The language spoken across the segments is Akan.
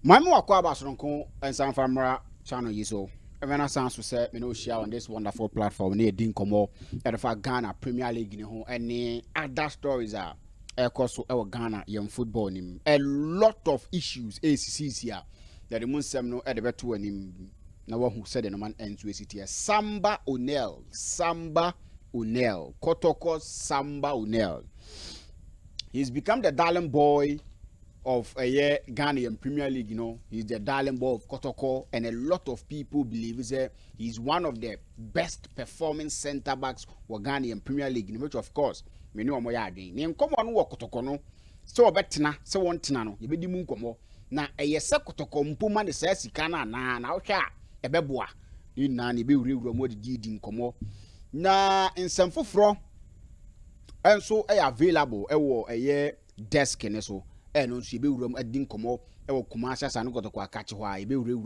Mama wakwa basonko and San Famra channel yiso. Evana sounds to say me no share on this wonderful platform near Dinkomo and for Ghana Premier League in home and other stories are course our Ghana young football nim. A lot of issues ACCs here that the Munsem no at the better him now who said the man ends with it Samba Unel Kotoko Samba Unel. He's become the darling boy of a year Ghanaian Premier League, he's the darling boy of Kotoko, and a lot of people believe he's one of the best performing centre backs for Ghanaian Premier League, in which of course we know more again. Name come on work Kotoko no, so betina, so one tinano, you be the moon come na a yes Kotoko mpuma the says kana na sha a beboa, you nanny be real remote deed in como na in some fufro and so available a year desk and so. And she be room at Dinkomo, commercial and got to catch why be real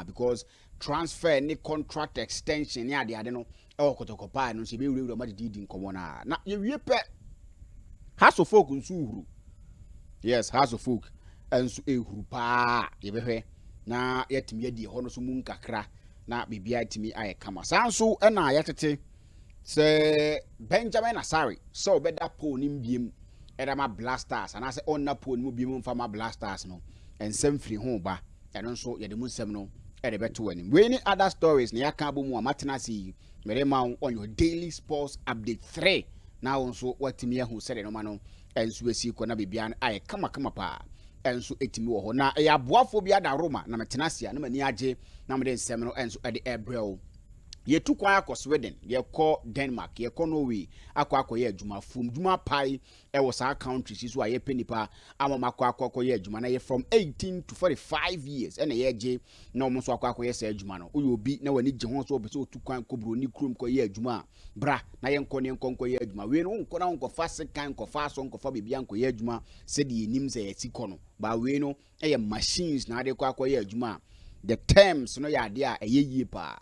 because transfer any contract extension, yeah, the adeno, or Kotoko, and she be real much did in Comona. Now, you pet has of folk in Suru. Yes, has of folk and so a rupa, ever now yet me the Honosumun Kakra, now be to me I come. Sansu and I yet say Benjamin Asari, so better pony beam. Edama blasters and I say on na pon mu bi mu fama blasters no and same free home ba and also ye de mu sem no e de beto anim we any other stories na yaka bo mu amatena si mere ma on your daily sports update 3 now also watimi hu said no ma no enso esi ko na bibia na aye kama pa enso etimi wo ho na e aboafo bia da Roma na metena sia na mani age na me de nsem no enso e de ebrel ye tu kwa akọ Sweden ye kọ Denmark ye kọ Norway akọ ye adwuma fum dwuma pai e wo sa countries so aye penipa amama akọ ye adwuma na ye from 18 to 45 years and ye je na omo so akọ ye sa adwuma no oyo obi na wani je ho so obi so tu kwan kobro ni krum kọ ye adwuma bra na ye nkọ ne nkọ ye adwuma we no nkọ na nkọ fa sekan nkọ fa so nkọ fa bibia nkọ ye adwuma se de enim se ye sikọ no ba we no ye machines na ade akọ ye adwuma the terms no ya ade a ye yie pa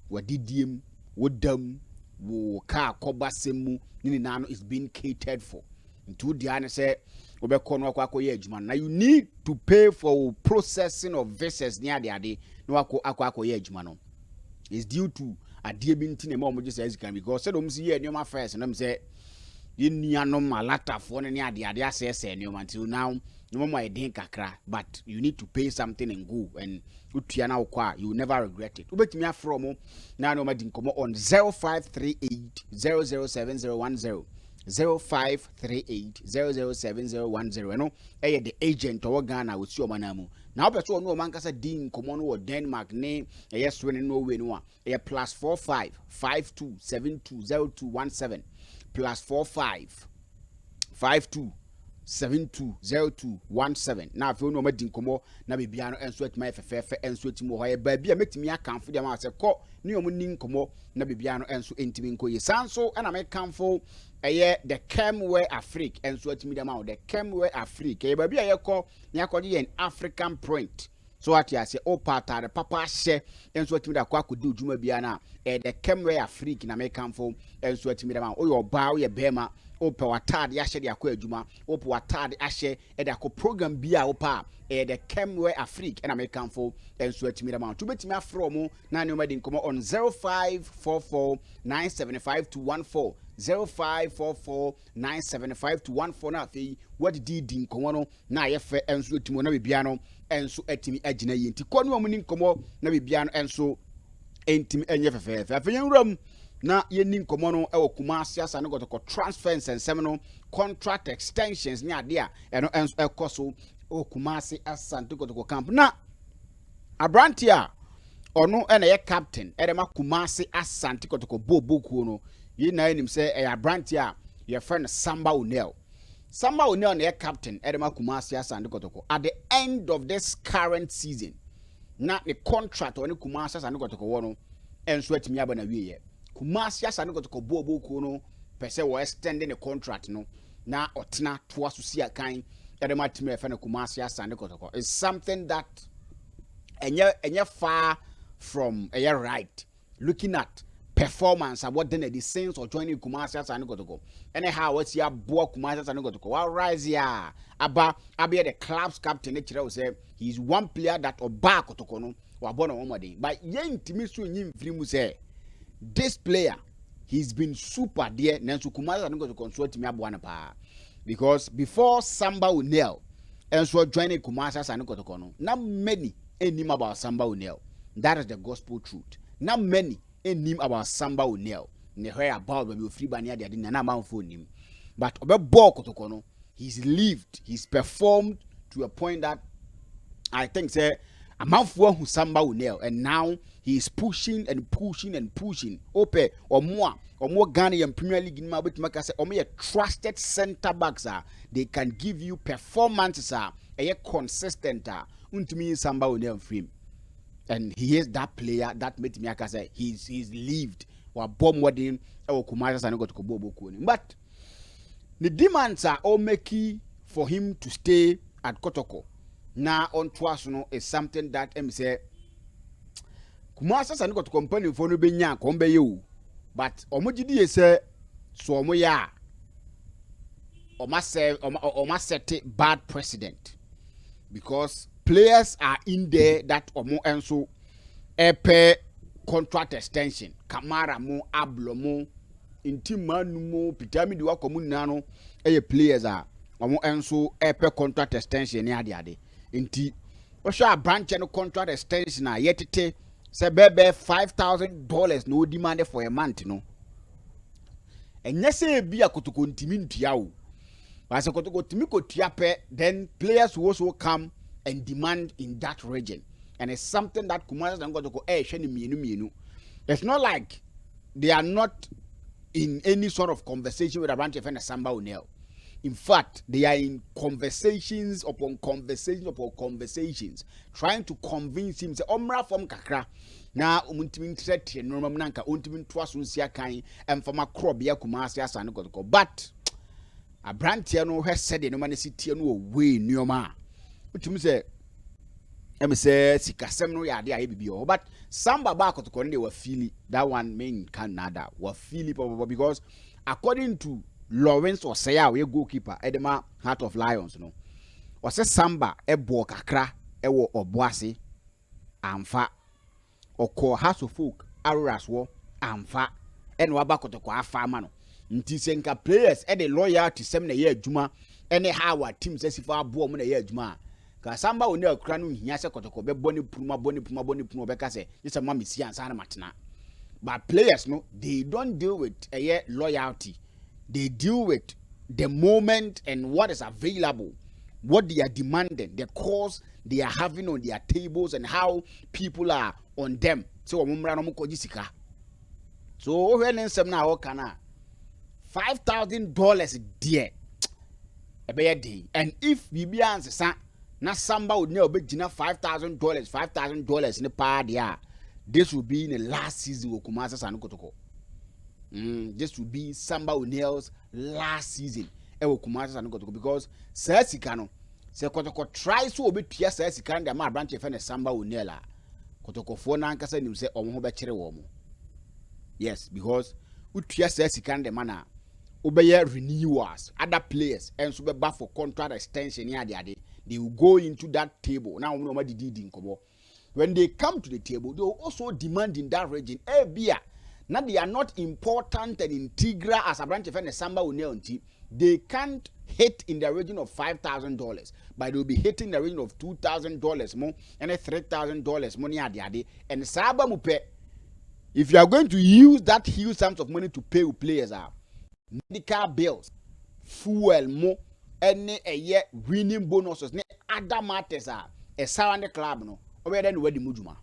wadidiem wodam wo ka kobasemu ni na no is being catered for into the ane say obekọ no akọ ye adwuma na you need to pay for processing of vessels near the ade no akọ ye adwuma no is due to ade bi ntine ma omo just as can because said omo see ye nyoma first na me say ye nuanom malatafo ne ade asese nyoma until now no more idea kakra but you need to pay something and go and utia na ukwa you will never regret it ubetimi afro na no madi nkomo on 0538 007010 no the agent or Ghana with your manamu now but no man kasa din nkomo no Denmark ne Sweden Norway no +45 52720217 +45 52 720217 na afi no madi nkomo na bibia no enso atuma efefefe enso atimo ho ba bia metimi akanfo dia ma se ko ne omo ni nkomo na bibia no enso entimi nko ye sanso na me kanfo the Kemwe Afrique enso atimi dia ma the Kemwe Afrique ba bia ye ko ne akodi ye African print so what you say o pata the papa she enso atimi da kwa akodi ujuma bia na the Kemwe Afrique na me kanfo enso atimi dia ma o yo ba o ye bema ope watade ahye de akọ adwuma ope watade ahye e de akọ program bia opa the Kemwe Afrique na mekanfo enso atimi da ma to betimi afro mo na ne omadi nkomo on 0544975214 0544975214 na afei what did nkomo no na yefe enso atimo na bibia no enso atimi agina yi nti ko no omuni nkomo na bibia no enso entimi enye fefefe afei nwuram na yenin komono e Kumasi asa ne gotoko transfers and seminal contract extensions ni ade a eno ekoso Kumasi asa ne gotoko camp na abrantia ono ena ye captain edema Kumasi asa ne gotoko boboku no yi na enim se e abrantia your friend Samba Unel na ye captain edema Kumasi asa ne gotoko at the end of this current season na the contract oni Kumasi asa ne gotoko wono enso atimi aba na wiye Kumasi asa ne gotoko boboku no pese wo extending the contract no na otena to asusia kan edema timi efe na Kumasi asa ne gotoko is something that enye far from right looking at performance about the sense of joining Kumasi as an Kotoko. Anyhow, what's your boy Kumasi as an Kotoko? What rise ya? Aba the club's captain. Nature say he's one player that oba Kotoko no wa born on Monday. But yen timisu yin frimu say this player he's been super there. Nansu Kumasi as an Kotoko consult me abuana pa because before Samba Unel and so joining Kumasi as an Kotoko no not many name about Samba Unel. That is the gospel truth. Not many name about Samba Unel. Ne hear about baby free bania dia din na man phone him. But obe ball Kotoko no, he's lived, he's performed to a point that I think say a man for who Samba Unel, and now he is pushing and pushing and pushing. Ope or more Ghanaian Premier League in my bit make say or me a trusted center backs are they can give you performances are a consistent untimi Samba Unel frame. And he is that player that made me say he's lived or bomb wedding or Kumasi and got to Bobo Kuni. But the demands are all making for him to stay at Kotoko. Now on Twasuno is something that say Kumasi and got to company for no benya kombe you. But omojidi say so moya or must set bad precedent because players are in there that omo enso epe contract extension Kamara mo Ablo mo intimanu mo pitami diwa komuna no players are omo enso epe contract extension ni ade inti o sha branch no contract extension na yetete se bebe $5,000 no demand for a month no enye se bia Kotoko ntimi ntua o ba se Kotoko timi ko tua pe then players will also come and demand in that region. And it's something that Kumasi and Kotoko mienu. It's not like they are not in any sort of conversation with a branch of Samba Unel. In fact, they are in conversations upon conversations, trying to convince him. Say, Omra from Kakra. Now, untimin threat normal nanka, untimin twasun siakai, and from a crop ya Kumasi as an Kotoko. But a branch no has said no man city no way neoma. Utim say sikasem no ya dey bibio but Samba ba Kotoko they were feeling that one main Canada were feeling because according to Lawrence Osaya we goalkeeper Edema Heart of Lions no or say Samba ebo kakra ewo oboase amfa oko House of Folk Aroras wo amfa ene wa ba Kotoko afa ma no nti senka players e the loyalty sem na ye adwuma ene how our team say sifa abo mo na ye adwuma Samba Unel kura no hia se Kotoko be boni puma obeka se yesa ma mesi ansa na matena but players no they don't deal with loyalty they deal with the moment and what is available what they are demanding the course they are having on their tables and how people are on them so omumra no ko jisika so when nsem na o kana $5,000 there e be day and if bibi ansesa na Samba Unel be gina $5,000 in the part yeah. This will be in the last season of Kumasi and Kotoko. This will be Samba Unel's last season. Kumasi and Kotoko because Sesikano, Se Kotoko tries to obey Tia Sesikan, the my branch of Samba Unela. Kotoko for Nankasa him say Omo Bechere Womo. Yes, because Utia Sesikan the manner obey renewers, other players, and so be back for contract extension near the day. They will go into that table. Now, when they come to the table, they will also demand in that region. Now they are not important and integral as a branch of Samba Unel. They can't hit in the region of $5,000, but they will be hitting the region of $2,000 more and $3,000 money at the day. And Saba Mupe, if you are going to use that huge sums of money to pay players, medical bills, fuel more. Any a year winning bonuses, ne other matters are a sound club no, or then where the mujuma.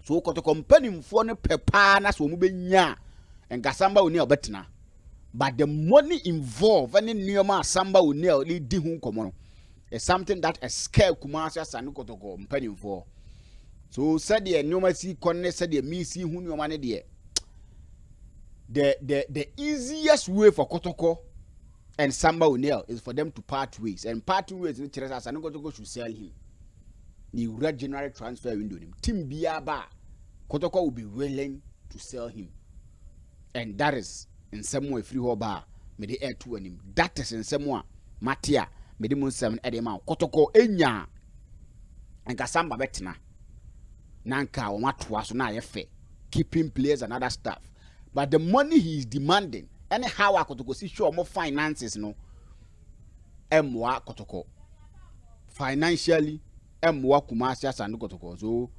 So, got a company for no pepana so mubenya and Gasamba Unel betina. But the money involved, any neoma Samba Unel lead hum common is something that a scare Kumasi and Kotoko company for. So, said the enormity conne said the me see who your money there. The easiest way for Kotoko and Samba Unel is for them to part ways. And parting ways in Teresa and Kotoko should sell him. The red general transfer window him. Team Biaba Kotoko will be willing to sell him. and that is in some way free hoba me the air to him. That is in some way Matia me the moon 7 edema Kotoko enya and Samba betina nanka o matwa so na yefe keeping players and other stuff, but the money he is demanding anyhow Kotoko see sure more finances no emwa Kotoko financially emwa Kumasi and Kotoko. So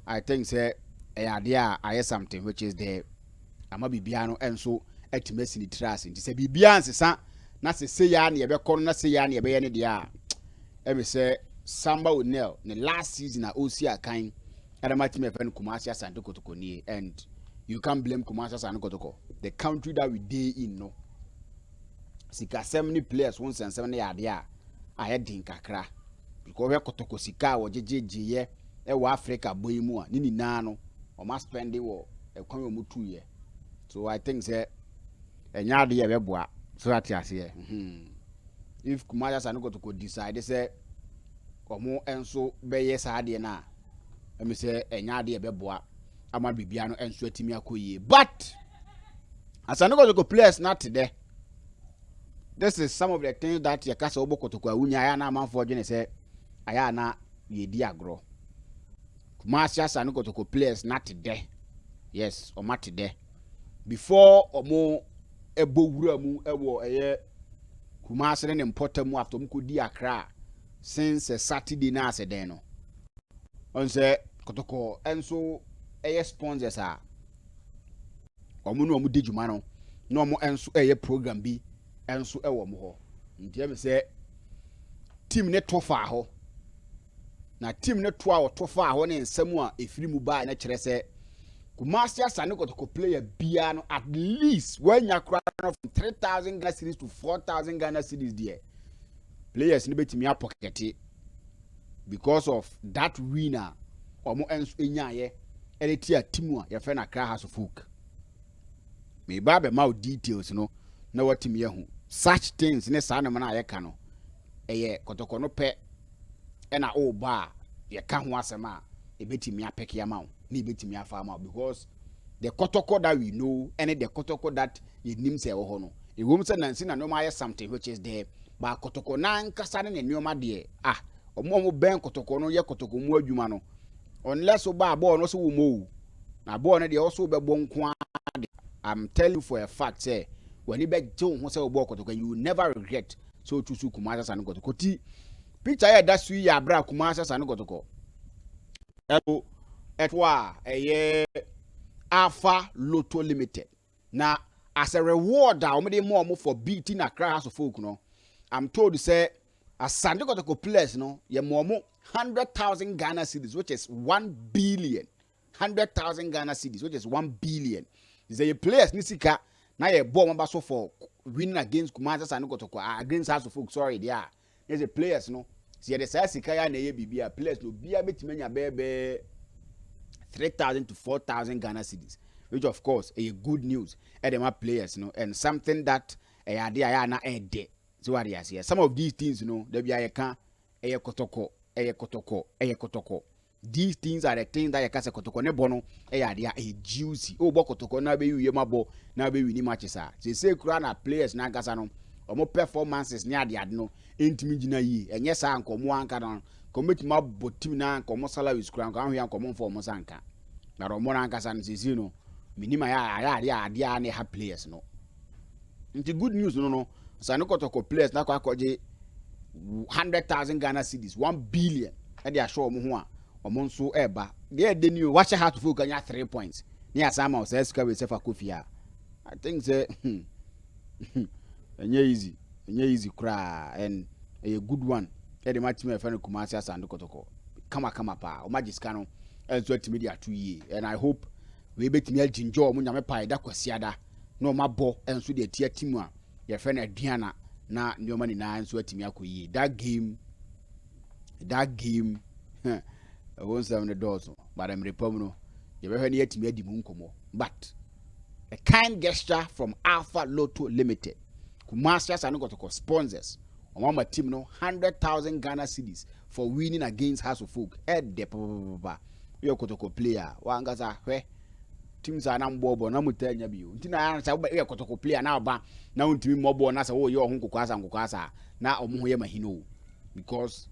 I think say idea I something which is the ama bibiano enso etimesi ni trust nti se bibia nsesa na se ya na ye be kono na se ya na ye be ye ne dia emi se Samba O'Neal the last season na osi akan adama team efen Kumasi Asante Kotoko ni, and you can't blame Kumasi Asante Kotoko, the country that we dey in no sika 70 players won sen 7 ya dia aye din kakra because we Kotoko sika wo jejeje e wa Africa boy mu a ni na no o ma spend wo e kwan o mu 2 year. So I think say enya de ye beboa so that ase if Kumasi Asante Kotoko decide say omo enso beye sa de na emi say enya de ye beboa ama bibia no enso atimi akoyie, but Asante Kotoko players not there. This is some of the things that yakasa obo Kotoko awunya ya na amanfo dwene say aya na ye di agro. Kumasi Asante Kotoko players not there. Yes, o mat there before omo ebo wura mu ewo eye Kumasi ne importamu after mu kodi Accra since Saturday na ase den no on say Kotoko enso eye sponsors a omo no omo di djuma no na omo enso eye program bi enso ewo mo ho nti e be say team ne tofa ho na team ne to a wo tofa ho ne nsam a efiri mu ba na kire say Kumasi Asante Kotoko player bia no at least when you cry from 3,000 Ghana cedis to 4,000 Ghana cedis there. Players ni betimi pocket because of that winner omo enso enya ye eleti a team a ye fe na Accra House of Folk. Me ba be ma details no na watimi ye hu such things ne sa na ma na ye ka no eye Kotoko no pe e na o ba ye ka ho asema e betimi apeke ya ma ni betimi afa ma because the Kotoko that we know and the Kotoko that ye nim se wo no e wom se nansi na no ma something which is there ba Kotoko na nkasa ne nneoma de omo ben Kotoko no ye Kotoko mu adwuma no unless oba abo no so wo mo na abo no de also be bo nko ade. I'm telling you for a fact say when you be jo ho say obo Kotoko you will never regret so choose Kumasi Asante Kotoko ti picture here that sweet ya bra Kumasi Asante Kotoko etwa Alpha Loto Limited. Now, as a reward, more for beating Accra House of Folk, no. I'm told to say, as Asante Kotoko players, no, ye more 100,000 Ghana cedis, which is 1 billion. 100,000 Ghana cedis, which is 1 billion. Is a players nisika na ye bomb baso for winning against Kumasi Asante Kotoko against House of Folk. Sorry, they are. There's a players, no. See the size sikaya na ye bibia players no bia betimenya bebe 3,000 to 4,000 Ghana cedis, which of course is good news. Edema players, you know, and something that idea na ede. So what you see, some of these things, you know, they be Kotoko. These things are the things that you can say Kotoko ne bono idea a juicy. Oh, Kotoko na be you mabo na be winning matches. They say Kurana players na gasano or more performances near the adno intimidina ye and yes, uncle Moanka. Commit my botim na komo salaries kran kan hwe komo for mo sanka na ro mo na nkasa nsisi no minima ya na ha players no nti good news no Asante Kotoko players na kwa koje 100,000 Ghana cedis 1 billion e dey show mo ho a omo nso eba dey dey new watch how to focus anya 3 points ni asama o say sika we sefa kofia I think say enye easy kra and a good one. The my team friend Kumasi Asante Kotoko kama pa o magiska no enso atimedia 2 year and I hope we betimi aginjo mo nyame pa da kwasiada no mabo enso de tia team a ye friend aduana na nyoma ni na enso atimi akoyi that game I won't say on the doors but I'm repom no ye be hwe na atimi adi mu nkomo but a kind gesture from Alpha Loto Limited Kumasi Asante Kotoko sponsors my team no 100,000 Ghana cedis for winning against House of Folk. The Kotoko player. Wangaza teams are nam bobo na mutanya bi nti na say we Kotoko player na ba na untimi mobo na say wo ye ohun kokwasa na omo ye mahino because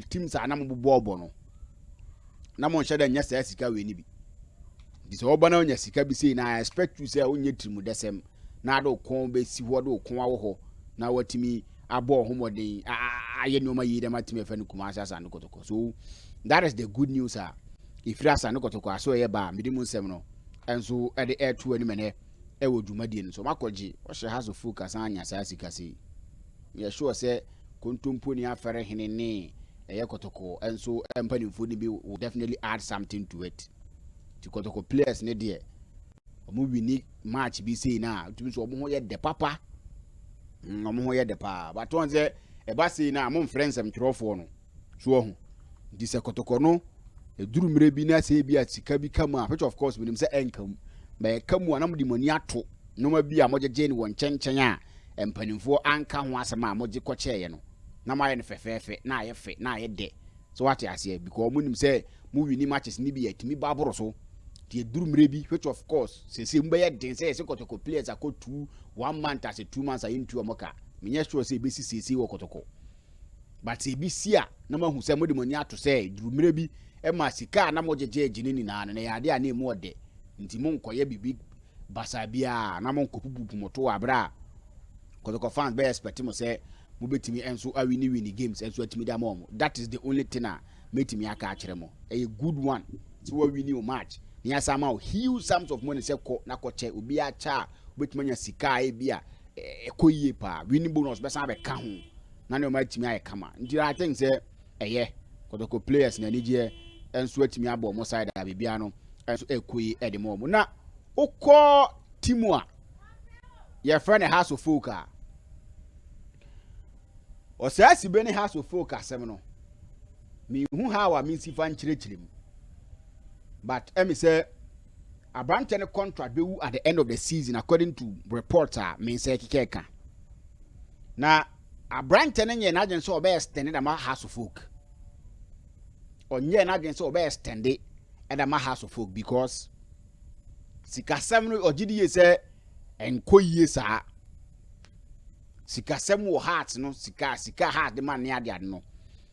teams are nam bobo no na mo nhye da nya say sika we ni bi di so oba na nya sika bi say na I expect you say onye trimu desem na do kon be si ho do kon awo ho na watimi abo homodin aye no ma yi dem atimi efa no kuma asa no Kotoko. So that is the good news. If you asa no Kotoko aso ye ba midimu nsem no enso e de air to ani mene e wo dwumadie no so makoji o hye has of focus anya sa sika sei ye sure say kontompo ni afere henene eye Kotoko enso empanimfo ni bi will definitely add something to it. To Kotoko players ne de omo wini match bi sei na tumi so omo ho ye de papa omo ho ye de pa but on say e ba sei na mo friends am twrofo no so ho di se Kotoko no e duru mire bi na sei bi a sika bi kama which of course we say enkam ba kamu anam di mani ato no ma bi a mojeje ni won chenchen a empanimfo anka ho asema a moje kocheye no na ma ye ne fefefe na ye fe na ye de so what you say because mo nim say mo wini matches ni bi atimi ba boro so the Durumrebi, which of course, says Samba didn't say Kotoko players are called 1 month as a 2 months are into a mocha. Minyastro say BCC or Kotoko. But say BCA, no one who said Modimonia to say, Durumrebi, Emma Sika, Namoja Jinina, and they are there name more day. Intimon Koyebi big Basabia, Namon Kupu Moto Abra. Kotoko fans bear expecting say, Mubetimi and so I win games and so at me mom. That is the only thing I made me a catch remo. A good one. So we knew match. Nya somehow huge sums of money say ko na ko che obi a cha betumanya sika e bia ekoyie pa winning bonus be san be ka ho na ne o ma timi aye kama nti I think say eye Kotoko players na nije enso atimi abo mo side a bibia no enso ekoyi e de mo na ukọ timu a your friend has of folk a o say Asibey ne has of folk asem no me hu ha wa me sifa nchirechirem. But let me say, a brand new contract be at the end of the season, according to reporter, means say keka. Now, a brand new ye na so be extended ama house of folk. Or ye na so be extended at ama house of folk because sika semu or GDA say enko ye sa. Sika semu heart no sika heart the man near the no.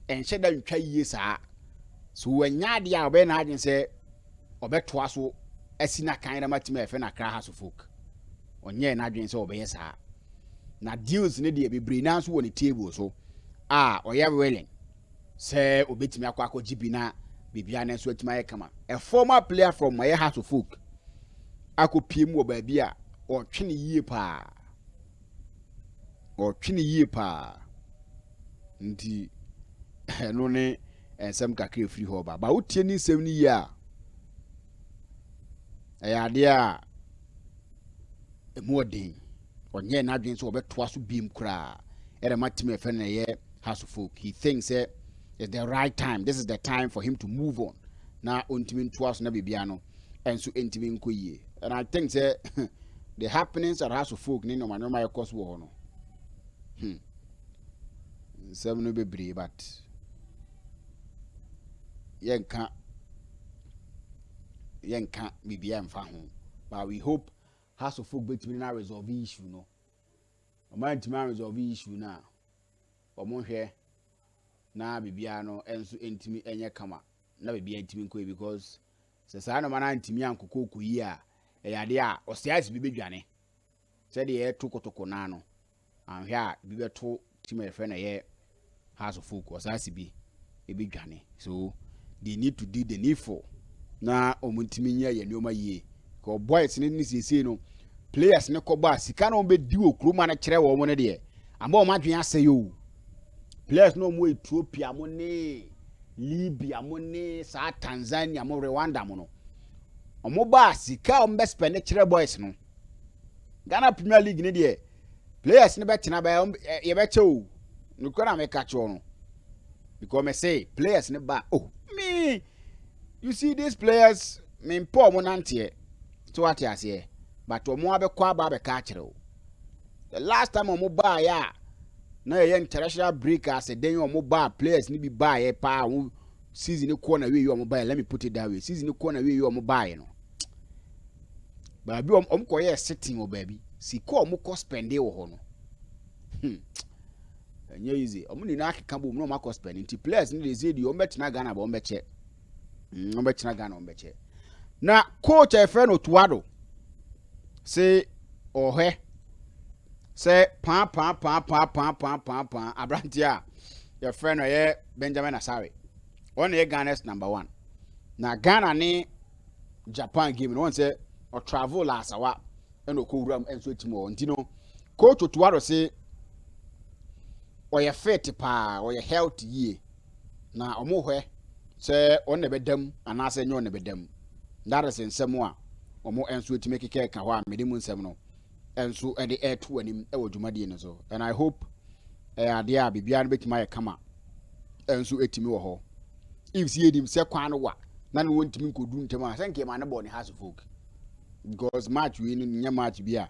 And she da ntwa ye sa. So when nya dia obe na agent say obeto aso asina kan na matime efe na kra house folk onye na adwen se obeye saa na deals ne de bebre na so woni table so oya willing say obetimi akwa gibi na bibia na so atima ye kama a former player from my house folk akopiem wo ba bia o twene yie pa nti no ne ensem kakra free ho ba wotie ni nsem ni ya dia emodin onye na adwen so obeto aso biem kra ere matime efe na ye house folk. He thinks it's the right time, this is the time for him to move on na ontimi ntoaso na bibia no enso entimi nkoyie. And I think say the happenings at house folk ni no manoma ye cause wo no some no bebre but yenka bibia mfa ho. But we hope house of folk between na resolve issue no. O man tima resolve issue na omo hwe na bibia no enso entimi enye kama na bibia entimi nko because se sa no man antimi ankoko koyi a eyade a osias bi bedwane se de ye to Kotoko na no anhwe a bi beto tima efe na ye house of folk osias bi e bedwane. So they need to do the needful na omuntimi nya ye nneoma yie ko boys ni sisi no players ne ko ba sika na be di okroma na kire wo mo ne de amba o madwen aseyo players no mo Ethiopia mo ne Libya mo ne sa Tanzania mo Rwanda mo no omo ba sika o mbe spend kire boys no Ghana Premier League ne de players ne be tena ba ye be chew no ko na me ka cho no because me say players ne ba me you see these players me poor mo nante so what you say but omo abekwa ba be ka kire the last time omo ba ya na ye international break as a den omo ba players ni bi ba ye pa season ni corner we you omo ba let me put it that way season ni corner we you omo ba ye no Baabi koye sitting o baby. Sika ko spend wo ho no. Enye easy. Ni na akeka bom no makọ spend nti players ni dey say di betena Ghana ba betche. Betena Ghana betche. Na coach e friend Otuado say ohwe say pa abrantia your friend oye Benjamin Asare. On ye Ghana's #1. Na Ghana ni Japan game no one say or travel la asawa and okuram enso timo ntino coach Otuado say oye fit pa oye health ye na omohwe say on ne bedam anase nyo ne bedam that is nsem a omo enso timi keke ka ho a medimu nsem no enso e de air to anim e wodwumade no so and I hope ade a bibia no betima ye kama enso etimi wo ho if see edim se kwan no wa na no wontimi nkodu ntem a senke ma ne bo ne has folk because match we no nya match bia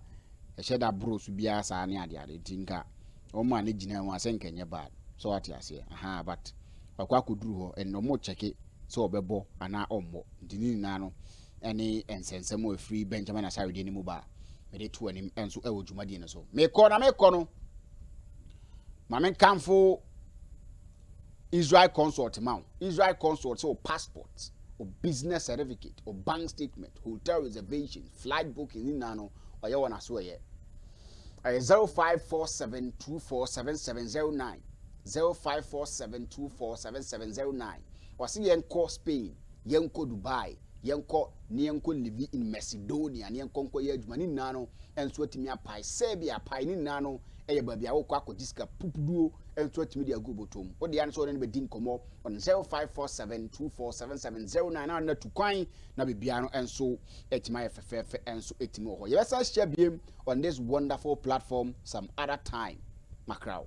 e sheda bro so bia sa ne ade tinka o ma ne gina ho asenke nya bad so what you say aha but akwa koduru ho en no mo check so obebo ana ommo ndini na no ene ensensem o free Benjamin Asare de ni mu ba me de to anim enso e wodwumade no so me ko no ma men kanfo Israel consult man Israel consult so passport or business certificate or bank statement hotel reservation flight booking ni na no oye wona so ye 0547247709 0547247709 wasi yenko Spain yenko Dubai yenko live in Macedonia yenko ye adwuma ni na no enso atimi apai Serbia apai ni na no eye babia wokọ akodiska pupuduo enso atimi dia go botom o dia nso ne be din komo on 0547247709 na na tukwan na bibia no enso etima efefefe enso etimi ho ye besa share biem on this wonderful platform some other time macrao.